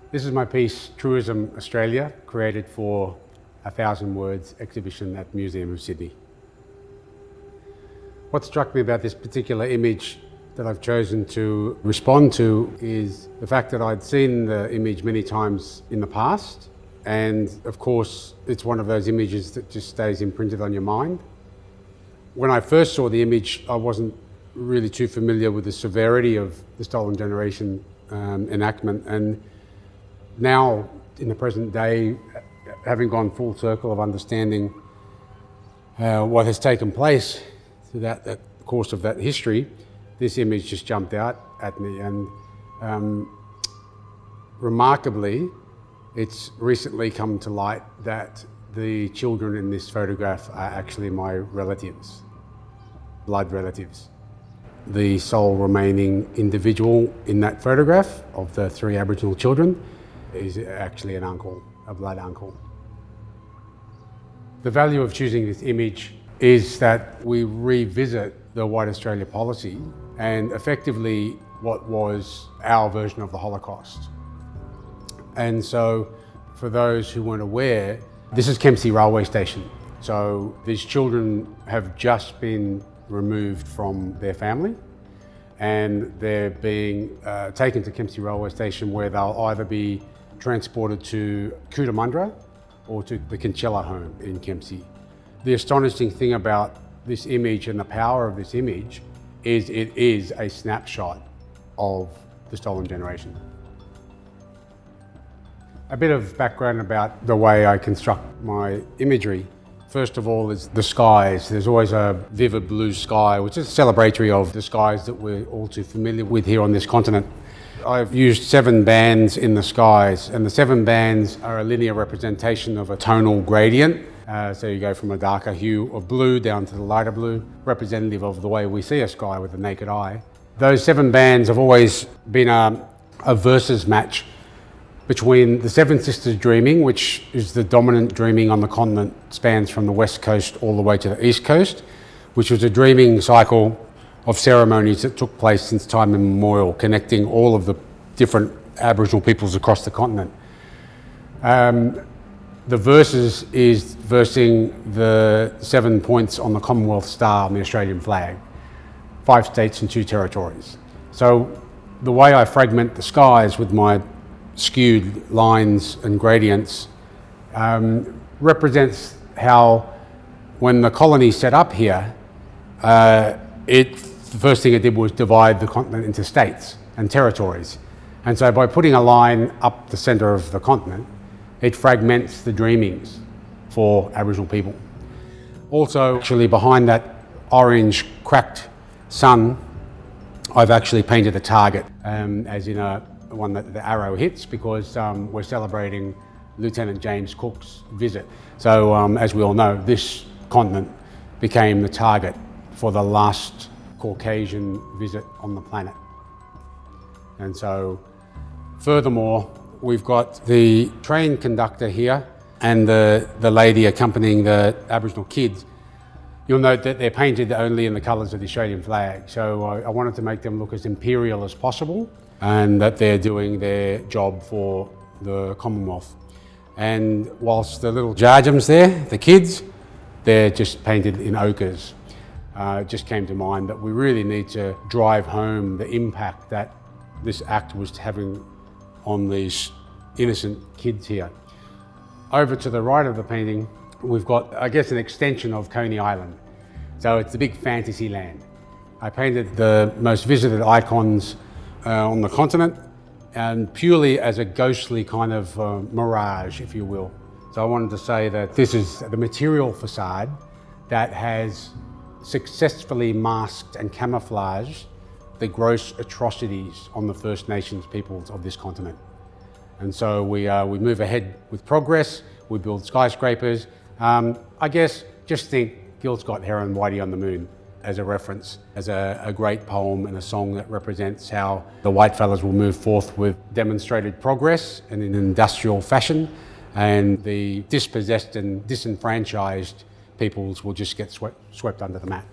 This is my piece, Truism Australia, created for a 1,000 Words exhibition at the Museum of Sydney. What struck me about this particular image that I've chosen to respond to is the fact that I'd seen the image many times in the past, and of course it's one of those images that just stays imprinted on your mind. When I first saw the image, I wasn't really too familiar with the severity of the Stolen Generation enactment, and now in the present day, having gone full circle of understanding what has taken place through that course of that history, this image just jumped out at me, and remarkably, it's recently come to light that the children in this photograph are actually my relatives, blood relatives. The sole remaining individual in that photograph of the 3 Aboriginal children is actually an uncle, a blood uncle. The value of choosing this image is that we revisit the White Australia policy and effectively what was our version of the Holocaust. And so, for those who weren't aware, this is Kempsey Railway Station. So these children have just been removed from their family, and they're being taken to Kempsey Railway Station, where they'll either be transported to Cootamundra or to the Kinchela home in Kempsey. The astonishing thing about this image and the power of this image is it is a snapshot of the Stolen Generation. A bit of background about the way I construct my imagery. First of all is the skies. There's always a vivid blue sky, which is celebratory of the skies that we're all too familiar with here on this continent. I've used 7 bands in the skies, and the 7 bands are a linear representation of a tonal gradient. So you go from a darker hue of blue down to the lighter blue, representative of the way we see a sky with the naked eye. Those 7 bands have always been a versus match between the 7 Sisters Dreaming, which is the dominant dreaming on the continent, spans from the west coast all the way to the east coast, which was a dreaming cycle of ceremonies that took place since time immemorial, connecting all of the different Aboriginal peoples across the continent. The verses is versing the 7 points on the Commonwealth Star on the Australian flag, 5 states and 2 territories. So the way I fragment the skies with my skewed lines and gradients represents how, when the colony set up here, the first thing it did was divide the continent into states and territories. And so by putting a line up the centre of the continent, it fragments the dreamings for Aboriginal people. Also, actually behind that orange cracked sun, I've actually painted a target, as in the one that the arrow hits, because we're celebrating Lieutenant James Cook's visit. So as we all know, this continent became the target for the last Caucasian visit on the planet. And so, furthermore, we've got the train conductor here and the lady accompanying the Aboriginal kids. You'll note that they're painted only in the colours of the Australian flag. So I wanted to make them look as imperial as possible, and that they're doing their job for the Commonwealth. And whilst the little jarjums there, the kids, they're just painted in ochres. It just came to mind that we really need to drive home the impact that this act was having on these innocent kids here. Over to the right of the painting, we've got, I guess, an extension of Coney Island. So it's a big fantasy land. I painted the most visited icons on the continent, and purely as a ghostly kind of mirage, if you will. So I wanted to say that this is the material facade that has successfully masked and camouflaged the gross atrocities on the First Nations peoples of this continent. And so we move ahead with progress, we build skyscrapers. I guess just think Gil Scott Heron, Whitey on the Moon as a reference, as a great poem and a song that represents how the whitefellas will move forth with demonstrated progress and in an industrial fashion, and the dispossessed and disenfranchised peoples will just get swept under the mat.